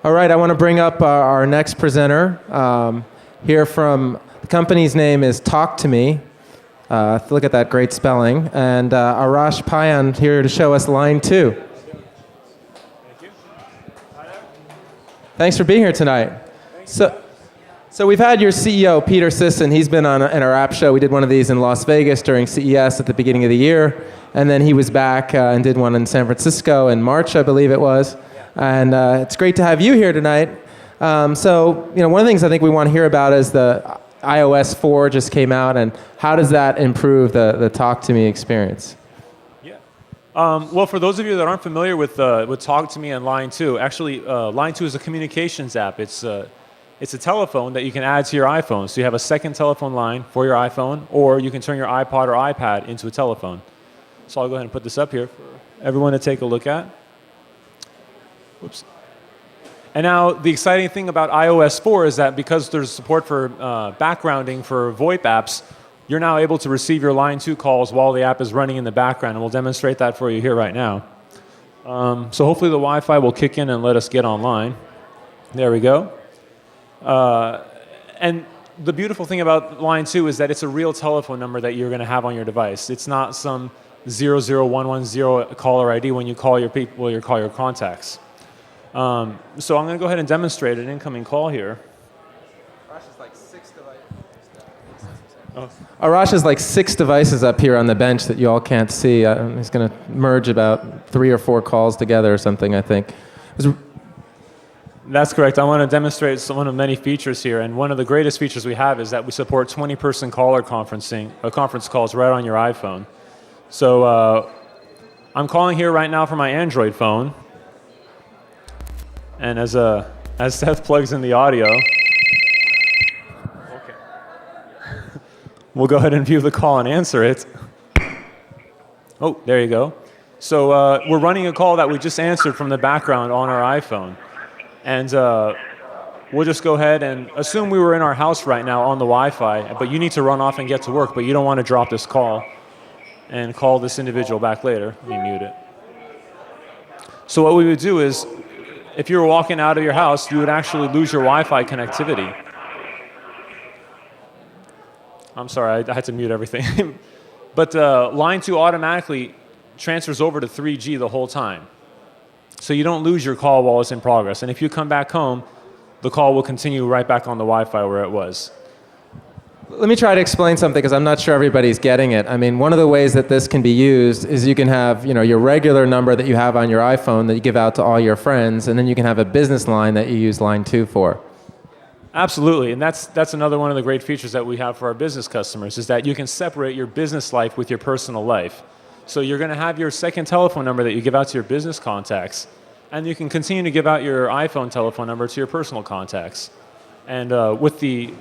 All right, I want to bring up our next presenter. Here from, the company's name is Toktumi. Look at that great spelling. And Arash Payan here to show us line 2. Thank you. Thanks for being here tonight. So we've had your CEO, Peter Sisson. He's been on in our app show. We did one of these in Las Vegas during CES at the beginning of the year. And then he was back and did one in San Francisco in March, I believe it was. And it's great to have you here tonight. So, one of the things I think we want to hear about is the iOS 4 just came out, and how does that improve the Toktumi experience? Yeah. Well, for those of you that aren't familiar with Toktumi and Line 2, actually, Line 2 is a communications app. It's a telephone that you can add to your iPhone. So you have a second telephone line for your iPhone, or you can turn your iPod or iPad into a telephone. So I'll go ahead and put this up here for everyone to take a look at. Whoops. And now the exciting thing about iOS 4 is that because there's support for backgrounding for VoIP apps, you're now able to receive your Line 2 calls while the app is running in the background, and we'll demonstrate that for you here right now. So hopefully the Wi-Fi will kick in and let us get online. There we go. And the beautiful thing about Line 2 is that it's a real telephone number that you're going to have on your device. It's not some 00110 caller ID when you call your people, you call your contacts. So I'm going to go ahead and demonstrate an incoming call here. Arash has like 6 devices up here on the bench that you all can't see. He's going to merge about 3 or 4 calls together or something, I think. That's correct. I want to demonstrate one of many features here, and one of the greatest features we have is that we support 20-person caller conference calls right on your iPhone. So I'm calling here right now from my Android phone, and as Seth plugs in the audio, okay, we'll go ahead and view the call and answer it. Oh, there you go. So we're running a call that we just answered from the background on our iPhone. And we'll just go ahead and assume we were in our house right now on the Wi-Fi, but you need to run off and get to work, but you don't want to drop this call and call this individual back later. Let me mute it. So what we would do is, if you were walking out of your house, you would actually lose your Wi-Fi connectivity. I'm sorry, I had to mute everything. But Line 2 automatically transfers over to 3G the whole time. So you don't lose your call while it's in progress. And if you come back home, the call will continue right back on the Wi-Fi where it was. Let me try to explain something because I'm not sure everybody's getting it. I mean, one of the ways that this can be used is you can have, your regular number that you have on your iPhone that you give out to all your friends, and then you can have a business line that you use Line 2 for. Absolutely, and that's another one of the great features that we have for our business customers, is that you can separate your business life with your personal life. So you're going to have your second telephone number that you give out to your business contacts, and you can continue to give out your iPhone telephone number to your personal contacts. And with the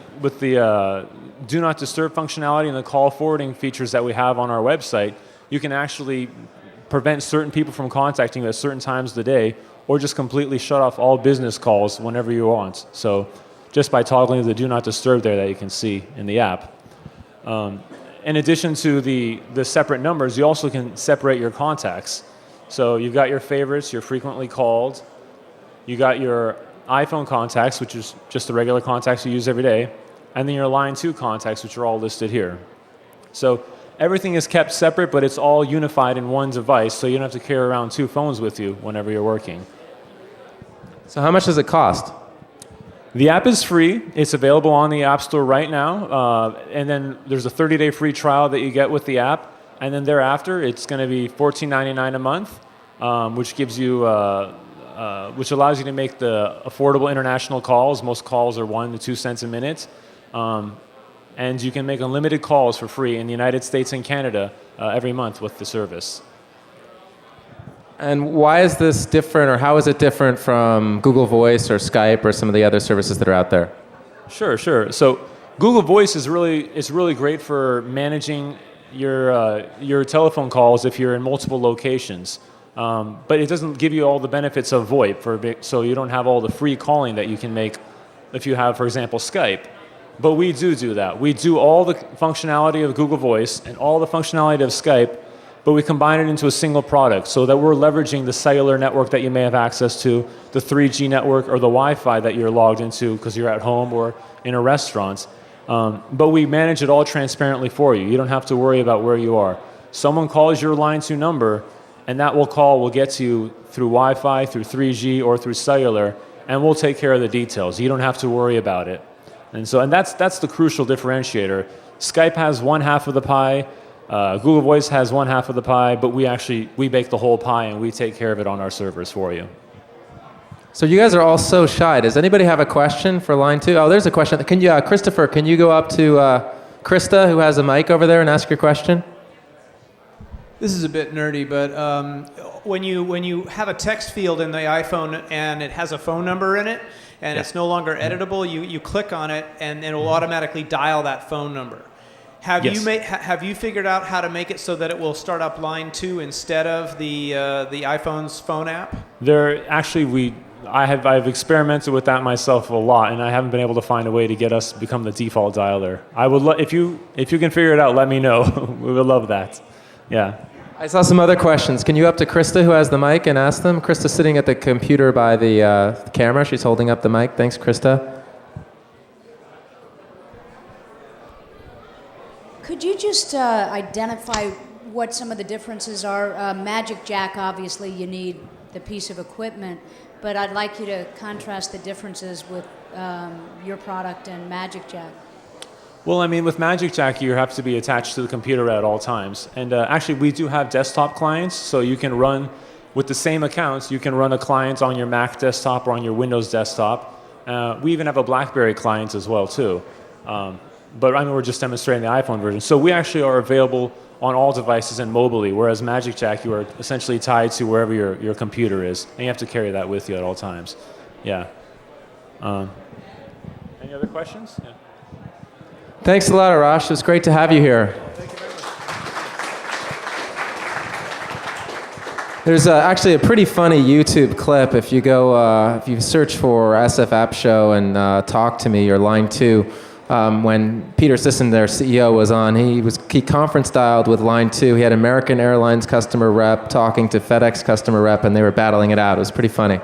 Do Not Disturb functionality and the call forwarding features that we have on our website, you can actually prevent certain people from contacting you at certain times of the day, or just completely shut off all business calls whenever you want. So just by toggling the Do Not Disturb there that you can see in the app. In addition to the separate numbers, you also can separate your contacts. So you've got your favorites, your frequently called. You got your iPhone contacts, which is just the regular contacts you use every day. And then your Line 2 contacts, which are all listed here. So everything is kept separate, but it's all unified in one device, so you don't have to carry around 2 phones with you whenever you're working. So how much does it cost? The app is free. It's available on the App Store right now. And then there's a 30-day free trial that you get with the app. And then thereafter, it's going to be $14.99 a month, which gives you, which allows you to make the affordable international calls. Most calls are 1 to 2 cents a minute. And you can make unlimited calls for free in the United States and Canada every month with the service. And why is this different, or how is it different from Google Voice or Skype or some of the other services that are out there? Sure. So Google Voice is really great for managing your telephone calls if you're in multiple locations. But it doesn't give you all the benefits of VoIP, so you don't have all the free calling that you can make if you have, for example, Skype. But we do that. We do all the functionality of Google Voice and all the functionality of Skype, but we combine it into a single product so that we're leveraging the cellular network that you may have access to, the 3G network or the Wi-Fi that you're logged into because you're at home or in a restaurant. But we manage it all transparently for you. You don't have to worry about where you are. Someone calls your Line 2 number, and that call will get to you through Wi-Fi, through 3G, or through cellular, and we'll take care of the details. You don't have to worry about it. And that's the crucial differentiator. Skype has one half of the pie, Google Voice has one half of the pie, but we bake the whole pie and we take care of it on our servers for you. So you guys are all so shy. Does anybody have a question for Line 2? Oh, there's a question. Christopher, can you go up to Krista, who has a mic over there, and ask your question? This is a bit nerdy, but when you have a text field in the iPhone and it has a phone number in it, and it's no longer editable, you click on it and it will automatically dial that phone number. Have you figured out how to make it so that it will start up Line 2 instead of the iPhone's phone app? I've experimented with that myself a lot, and I haven't been able to find a way to get us to become the default dialer. I would if you can figure it out, let me know. We would love that. Yeah. I saw some other questions. Can you up to Krista, who has the mic, and ask them? Krista's sitting at the computer by the camera. She's holding up the mic. Thanks, Krista. Could you just identify what some of the differences are? Magic Jack, obviously, you need the piece of equipment, but I'd like you to contrast the differences with your product and Magic Jack. Well, I mean, with Magic Jack, you have to be attached to the computer at all times. And actually, we do have desktop clients, so you can run, with the same accounts, you can run a client on your Mac desktop or on your Windows desktop. We even have a BlackBerry client as well, too. But I mean, we're just demonstrating the iPhone version. So we actually are available on all devices and mobily, whereas Magic Jack, you are essentially tied to wherever your computer is, and you have to carry that with you at all times. Yeah. Any other questions? Yeah. Thanks a lot, Arash. It was great to have you here. Thank you very much. There's actually a pretty funny YouTube clip. If you go, if you search for SF AppShow and Talk to Me or Line 2, when Peter Sisson, their CEO, was on, he conference dialed with Line 2. He had American Airlines customer rep talking to FedEx customer rep, and they were battling it out. It was pretty funny.